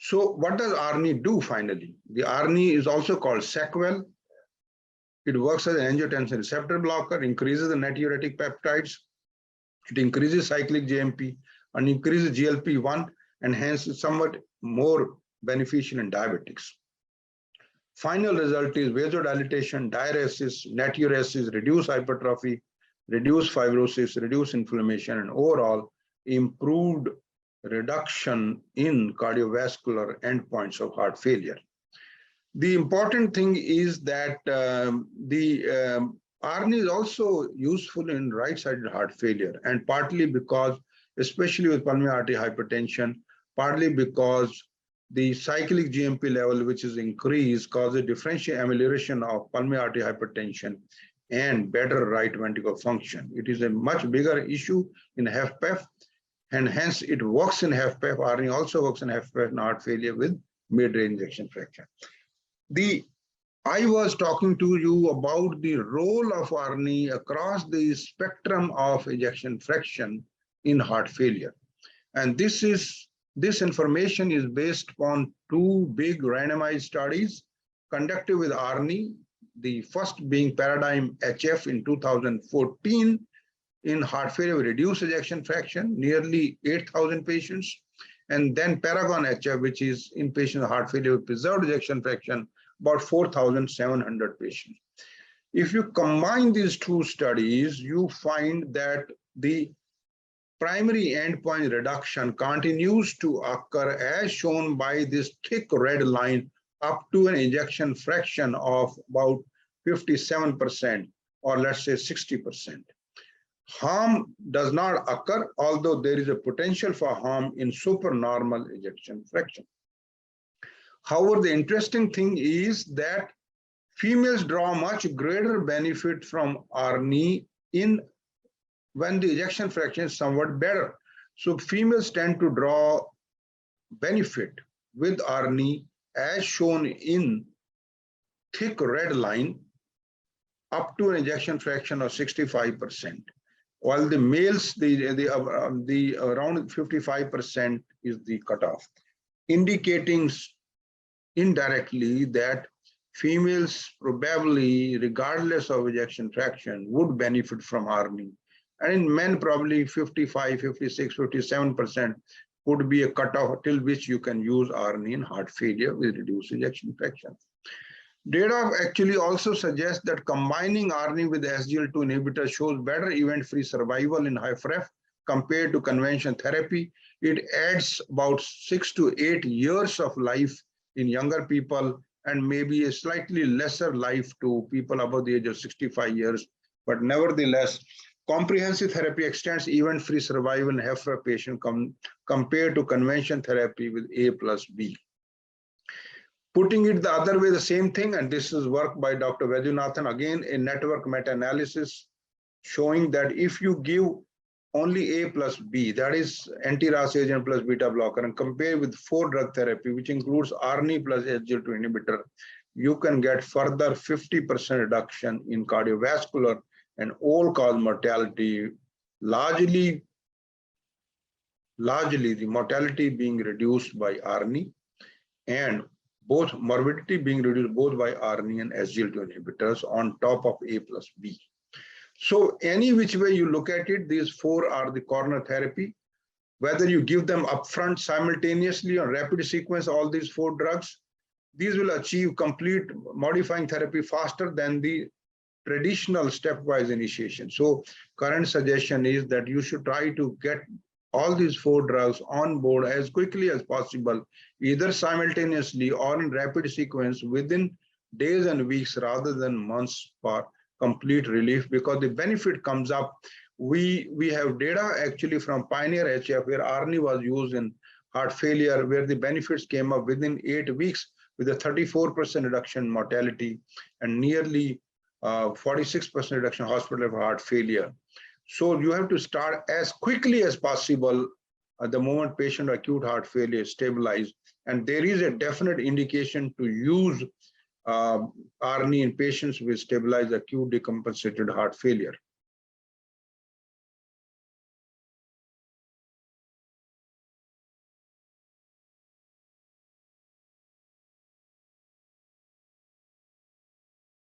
So what does ARNI do finally? The ARNI is also called Sequel. It works as an angiotensin receptor blocker, increases the natriuretic peptides, it increases cyclic GMP and increases GLP-1, and hence is somewhat more beneficial in diabetics. Final result is vasodilatation, diuresis, natriuresis, reduce hypertrophy, reduce fibrosis, reduce inflammation, and overall improved reduction in cardiovascular endpoints of heart failure. The important thing is that ARNI is also useful in right-sided heart failure, and partly because, especially with pulmonary artery hypertension, partly because the cyclic GMP level, which is increased, causes differential amelioration of pulmonary artery hypertension and better right ventricle function. It is a much bigger issue in HFpEF, and hence it works in HFpEF. ARNI also works in HFpEF in heart failure with mid-range ejection fraction. I was talking to you about the role of ARNI across the spectrum of ejection fraction in heart failure. And this information is based on two big randomized studies conducted with ARNI, the first being Paradigm HF in 2014 in heart failure with reduced ejection fraction, nearly 8,000 patients, and then Paragon HF, which is in patients with heart failure with preserved ejection fraction, about 4,700 patients. If you combine these two studies, you find that the primary endpoint reduction continues to occur as shown by this thick red line up to an ejection fraction of about 57%, or let's say 60%. Harm does not occur, although there is a potential for harm in supernormal ejection fraction. However, the interesting thing is that females draw much greater benefit from ARNI when the ejection fraction is somewhat better. So females tend to draw benefit with ARNI as shown in thick red line up to an ejection fraction of 65%, while the males, the around 55% is the cutoff, indicating indirectly that females probably, regardless of ejection fraction, would benefit from ARNI. And in men, probably 55, 56, 57% would be a cutoff till which you can use ARNI in heart failure with reduced ejection fraction. Data actually also suggests that combining ARNI with SGLT2 inhibitor shows better event-free survival in HFrEF compared to conventional therapy. It adds about 6 to 8 years of life in younger people, and maybe a slightly lesser life to people above the age of 65 years. But nevertheless, comprehensive therapy extends event-free survival in HFrEF patient compared to conventional therapy with A plus B. Putting it the other way, the same thing, and this is work by Dr. Vaidyanathan, again, a network meta-analysis showing that if you give only A plus B, that is anti-RAS agent plus beta blocker, and compare with 4-drug therapy, which includes ARNI plus SGLT2 inhibitor, you can get further 50% reduction in cardiovascular and all-cause mortality, largely the mortality being reduced by ARNI, and both morbidity being reduced both by ARNI and SGLT2 inhibitors on top of A plus B. So any which way you look at it, these 4 are the corner therapy. Whether you give them upfront simultaneously or rapid sequence, all these 4 drugs, these will achieve complete modifying therapy faster than the traditional stepwise initiation. So current suggestion is that you should try to get all these 4 drugs on board as quickly as possible, either simultaneously or in rapid sequence within days and weeks rather than months for complete relief, because the benefit comes up. We have data actually from Pioneer HF where ARNI was used in heart failure, where the benefits came up within 8 weeks with a 34% reduction in mortality and nearly 46% reduction in hospital for heart failure. So you have to start as quickly as possible at the moment patient acute heart failure is stabilized. And there is a definite indication to use ARNI in patients with stabilized acute decompensated heart failure.